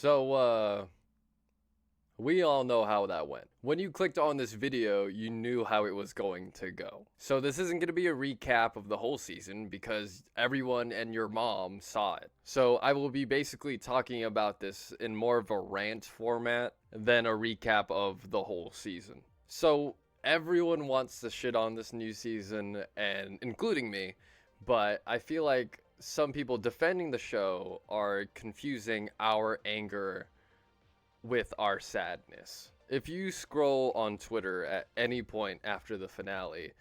So, we all know how that went. When you clicked on this video, you knew how it was going to go. So this isn't going to be a recap of the whole season because everyone and your mom saw it. So I will be basically talking about this in more of a rant format than a recap of the whole season. So everyone wants to shit on this new season, and including me, but I feel like some people defending the show are confusing our anger with our sadness. If you scroll on Twitter at any point after the finale,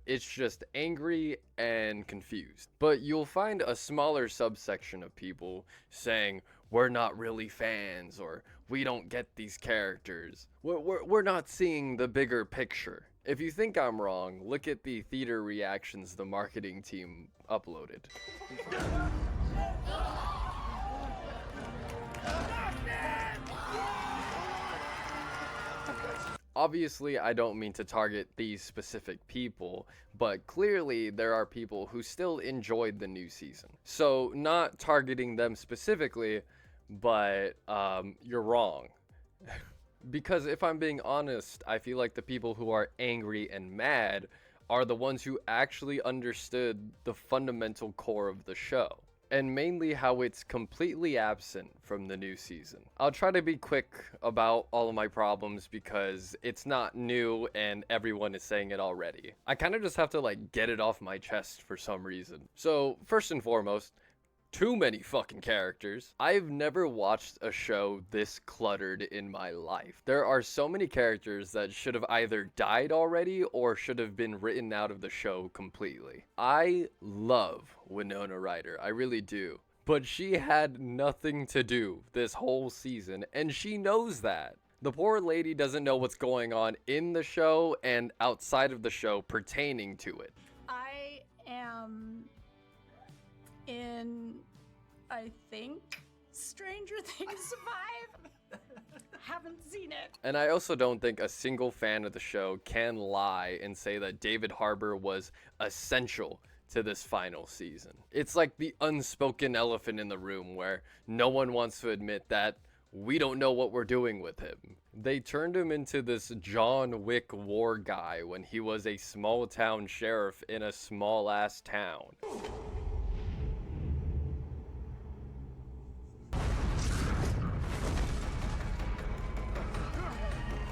it's just angry and confused. But you'll find a smaller subsection of people saying, we're not really fans, or we don't get these characters. We're not seeing the bigger picture. If you think I'm wrong, look at the theater reactions the marketing team uploaded. Obviously, I don't mean to target these specific people, but clearly there are people who still enjoyed the new season. So, not targeting them specifically, but you're wrong. Because if I'm being honest, I feel like the people who are angry and mad are the ones who actually understood the fundamental core of the show, and mainly how it's completely absent from the new season. I'll try to be quick about all of my problems because it's not new and everyone is saying it already. I kind of just have to get it off my chest for some reason. So first and foremost, too many fucking characters. I've never watched a show this cluttered in my life. There are so many characters that should have either died already or should have been written out of the show completely. I love Winona Ryder, I really do. But she had nothing to do this whole season, and she knows that. The poor lady doesn't know what's going on in the show and outside of the show pertaining to it. I am in, I think, Stranger Things 5. Haven't seen it. And I also don't think a single fan of the show can lie and say that David Harbour was essential to this final season. It's like the unspoken elephant in the room where no one wants to admit that we don't know what we're doing with him. They turned him into this John Wick war guy when he was a small town sheriff in a small ass town.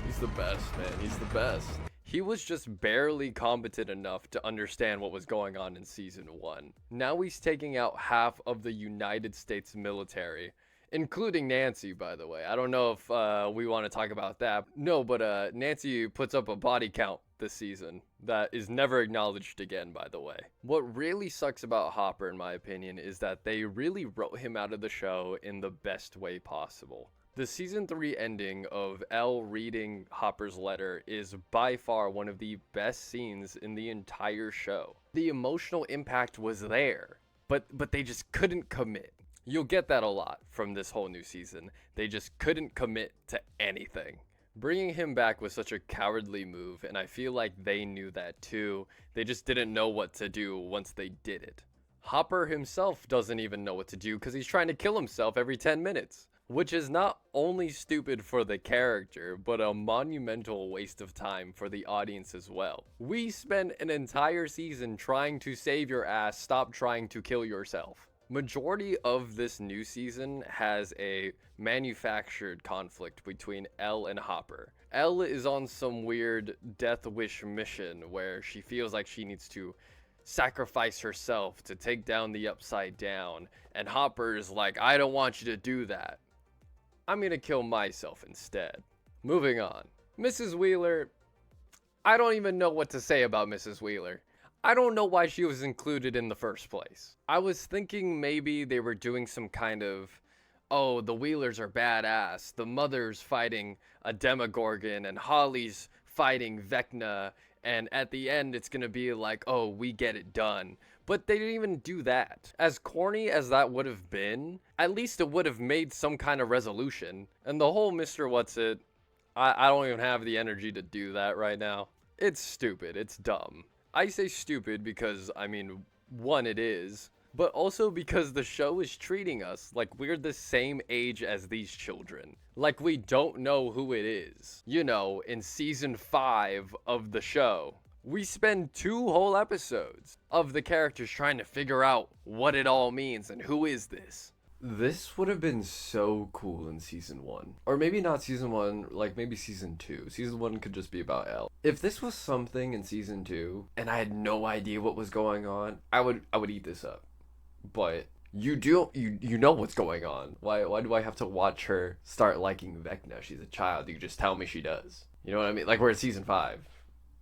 He's the best, man. He's the best. He was just barely competent enough to understand what was going on in season 1. Now he's taking out half of the United States military, including Nancy, by the way. I don't know if we want to talk about that. No, but Nancy puts up a body count this season that is never acknowledged again, by the way. What really sucks about Hopper, in my opinion, is that they really wrote him out of the show in the best way possible. The season 3 ending of Elle reading Hopper's letter is by far one of the best scenes in the entire show. The emotional impact was there, but they just couldn't commit. You'll get that a lot from this whole new season. They just couldn't commit to anything. Bringing him back was such a cowardly move, and I feel like they knew that too. They just didn't know what to do once they did it. Hopper himself doesn't even know what to do because he's trying to kill himself every 10 minutes. Which is not only stupid for the character, but a monumental waste of time for the audience as well. We spent an entire season trying to save your ass, stop trying to kill yourself. Majority of this new season has a manufactured conflict between Elle and Hopper. Elle is on some weird death wish mission where she feels like she needs to sacrifice herself to take down the Upside Down, and Hopper is like, I don't want you to do that. I'm gonna kill myself instead. Moving on. Mrs. Wheeler, I don't even know what to say about Mrs. Wheeler. I don't know why she was included in the first place. I was thinking maybe they were doing some kind of, oh, the Wheelers are badass, the mother's fighting a Demogorgon, and Holly's fighting Vecna, and at the end it's gonna be like, oh, we get it done. But they didn't even do that. As corny as that would have been, at least it would have made some kind of resolution. And the whole Mr. What's-It, I don't even have the energy to do that right now. It's stupid. It's dumb. I say stupid because, I mean, one, it is. but also because the show is treating us like we're the same age as these children. Like we don't know who it is. You know, in season 5 of the show, we spend 2 whole episodes of the characters trying to figure out what it all means and who is this. This would have been so cool in season 1. Or maybe not season 1, like maybe season 2. Season 1 could just be about Elle. If this was something in season 2 and I had no idea what was going on, I would eat this up. But you know what's going on. Why do I have to watch her start liking Vecna? She's a child. You just tell me she does. You know what I mean? Like we're in season 5.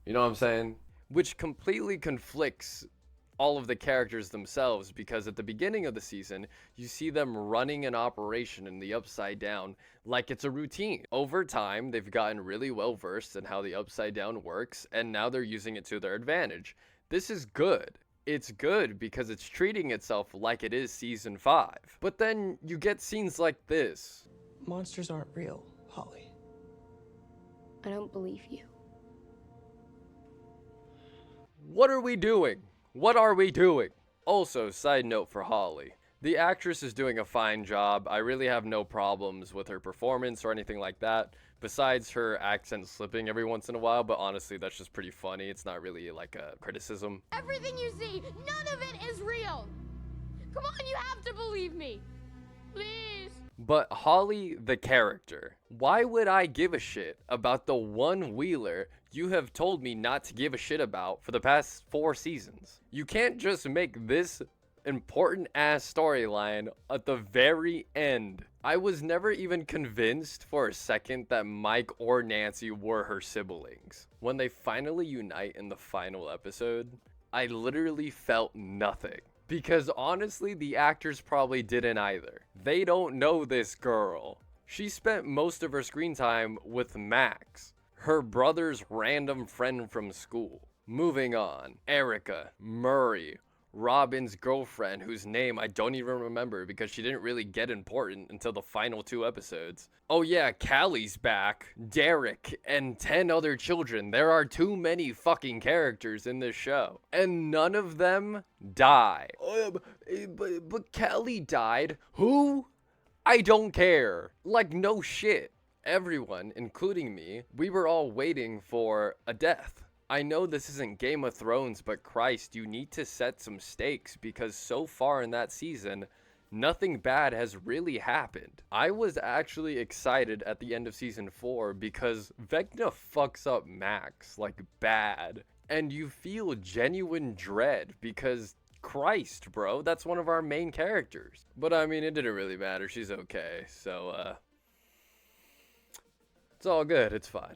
You know what I'm saying? Which completely conflicts all of the characters themselves, because at the beginning of the season, you see them running an operation in the Upside Down like it's a routine. Over time, they've gotten really well versed in how the Upside Down works, and now they're using it to their advantage. This is good. It's good because it's treating itself like it is season 5. But then you get scenes like this. Monsters aren't real, Holly. I don't believe you. What are we doing? What are we doing? Also, side note for Holly. The actress is doing a fine job. I really have no problems with her performance or anything like that, besides her accent slipping every once in a while, but honestly, that's just pretty funny. It's not really like a criticism. Everything you see, none of it is real. Come on, you have to believe me. Please. But Holly, the character, why would I give a shit about the one Wheeler you have told me not to give a shit about for the past 4 seasons? You can't just make this important ass storyline at the very end. I was never even convinced for a second that Mike or Nancy were her siblings. When they finally unite in the final episode, I literally felt nothing. Because honestly, the actors probably didn't either. They don't know this girl. She spent most of her screen time with Max, her brother's random friend from school. Moving on, Erica, Murray, Robin's girlfriend, whose name I don't even remember because she didn't really get important until the final 2 episodes. Oh yeah, Callie's back, Derek, and 10 other children. There are too many fucking characters in this show. And none of them die. But Callie died? Who? I don't care. Like, no shit. Everyone, including me, we were all waiting for a death. I know this isn't Game of Thrones, but Christ, you need to set some stakes because so far in that season, nothing bad has really happened. I was actually excited at the end of season 4 because Vecna fucks up Max, like bad. And you feel genuine dread because Christ, bro, that's one of our main characters. But I mean, it didn't really matter. She's okay. So, it's all good. It's fine.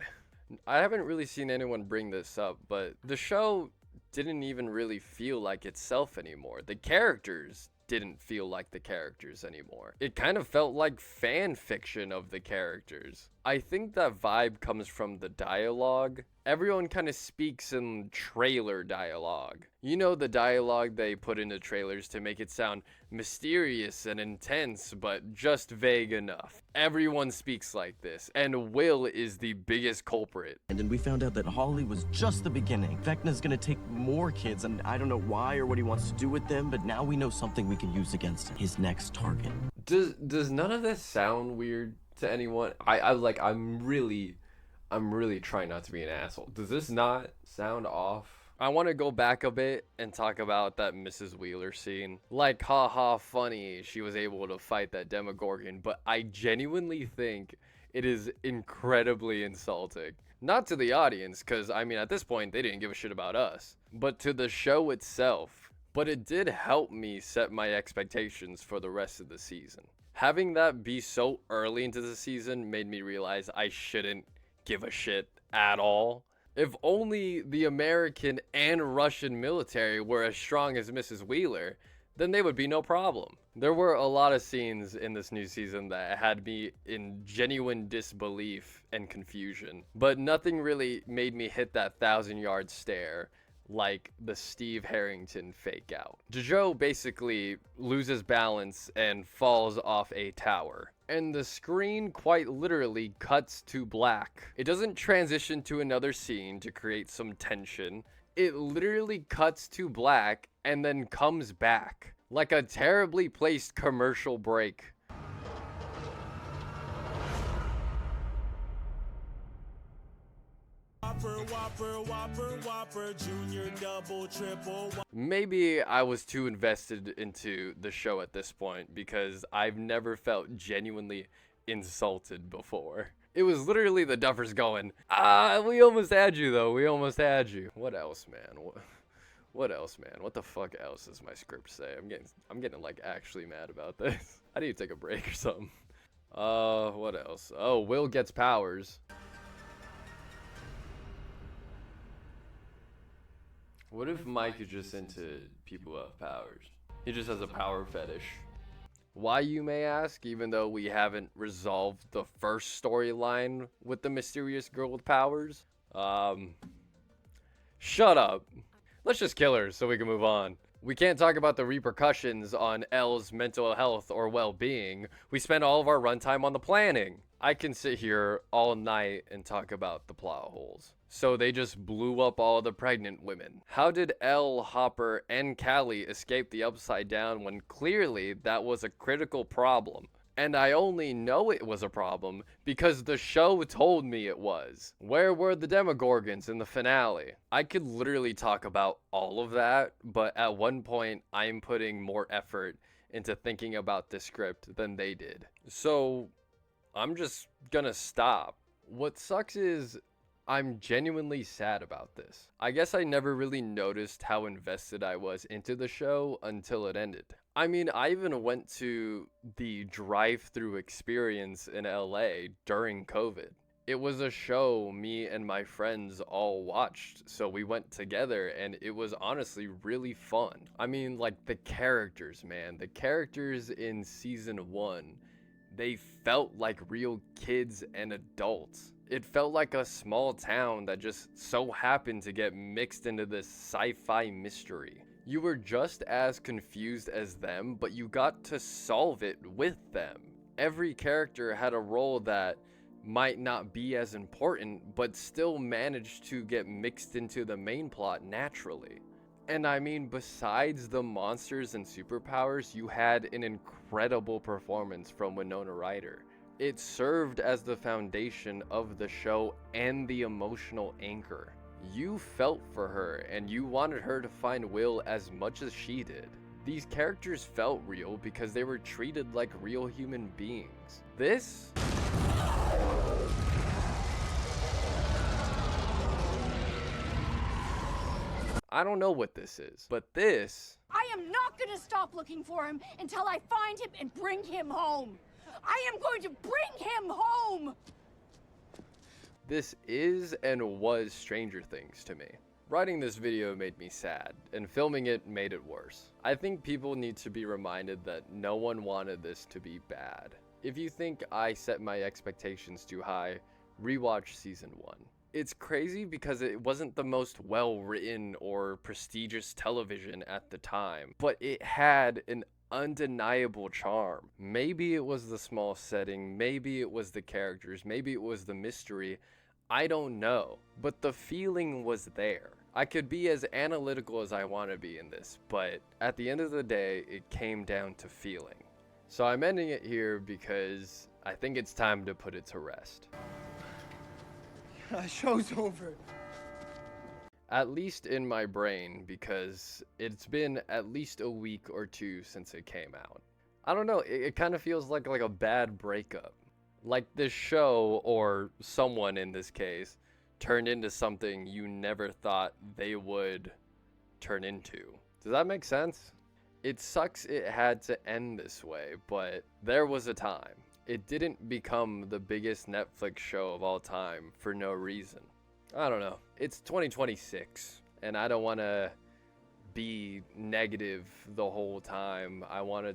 I haven't really seen anyone bring this up, but the show didn't even really feel like itself anymore. The characters didn't feel like the characters anymore. It kind of felt like fan fiction of the characters. I think that vibe comes from the dialogue. Everyone kind of speaks in trailer dialogue. You know, the dialogue they put into trailers to make it sound mysterious and intense, but just vague enough. Everyone speaks like this, and Will is the biggest culprit. And then we found out that Holly was just the beginning. Vecna's gonna take more kids, and I don't know why or what he wants to do with them, but now we know something we can use against him. His next target. Does none of this sound weird to anyone? I'm really trying not to be an asshole. Does this not sound off? I want to go back a bit and talk about that Mrs. Wheeler scene. Like, haha, funny, she was able to fight that Demogorgon, but I genuinely think it is incredibly insulting. Not to the audience, because, I mean, at this point, they didn't give a shit about us, but to the show itself. But it did help me set my expectations for the rest of the season. Having that be so early into the season made me realize I shouldn't give a shit at all. If only the American and Russian military were as strong as Mrs. Wheeler, then they would be no problem. There were a lot of scenes in this new season that had me in genuine disbelief and confusion, but nothing really made me hit that 1,000-yard stare like the Steve Harrington fake out. Jojo basically loses balance and falls off a tower, and the screen quite literally cuts to black. It doesn't transition to another scene to create some tension. It literally cuts to black and then comes back. Like a terribly placed commercial break. Whopper, junior, double, triple. Maybe I was too invested into the show at this point because I've never felt genuinely insulted before. It was literally the Duffers going, we almost had you though, we almost had you. What else, man? What else, man? What the fuck else does my script say? I'm getting like actually mad about this. I need to take a break or something. What else? Oh, Will gets powers. What if Mike is just into people who have powers? He just has a power fetish. Why, you may ask, even though we haven't resolved the first storyline with the mysterious girl with powers? Shut up. Let's just kill her so we can move on. We can't talk about the repercussions on Elle's mental health or well-being. We spend all of our runtime on the planning. I can sit here all night and talk about the plot holes. So they just blew up all the pregnant women. How did Elle, Hopper, and Callie escape the Upside Down when clearly that was a critical problem? And I only know it was a problem because the show told me it was. Where were the Demogorgons in the finale? I could literally talk about all of that, but at one point I'm putting more effort into thinking about this script than they did. So I'm just gonna stop. What sucks is I'm genuinely sad about this. I guess I never really noticed how invested I was into the show until it ended. I mean, I even went to the drive-through experience in LA during COVID. It was a show me and my friends all watched, so we went together and it was honestly really fun. I mean, like the characters, man. The characters in season 1, they felt like real kids and adults. It felt like a small town that just so happened to get mixed into this sci-fi mystery. You were just as confused as them, but you got to solve it with them. Every character had a role that might not be as important, but still managed to get mixed into the main plot naturally. And I mean, besides the monsters and superpowers, you had an incredible performance from Winona Ryder. It served as the foundation of the show and the emotional anchor. You felt for her and you wanted her to find Will as much as she did. These characters felt real because they were treated like real human beings. This? I don't know what this is, but this... I am not gonna stop looking for him until I find him and bring him home. I am going to bring him home! This is and was Stranger Things to me. Writing this video made me sad, and filming it made it worse. I think people need to be reminded that no one wanted this to be bad. If you think I set my expectations too high, rewatch season 1. It's crazy because it wasn't the most well-written or prestigious television at the time, but it had an undeniable charm. Maybe it was the small setting, maybe it was the characters, maybe it was the mystery, I don't know, but the feeling was there. I could be as analytical as I want to be in this, but at the end of the day, it came down to feeling. So I'm ending it here because I think it's time to put it to rest. Show's over. At least in my brain, because it's been at least a week or two since it came out. I don't know, it kind of feels like a bad breakup. Like this show, or someone in this case, turned into something you never thought they would turn into. Does that make sense? It sucks it had to end this way, but there was a time. It didn't become the biggest Netflix show of all time for no reason. I don't know. It's 2026, and I don't want to be negative the whole time. I want to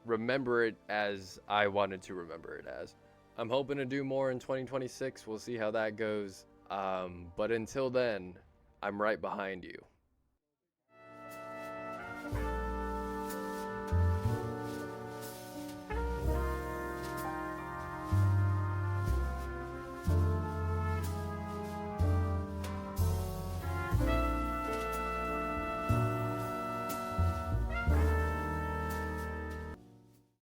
remember it as I wanted to remember it as. I'm hoping to do more in 2026. We'll see how that goes. But until then, I'm right behind you.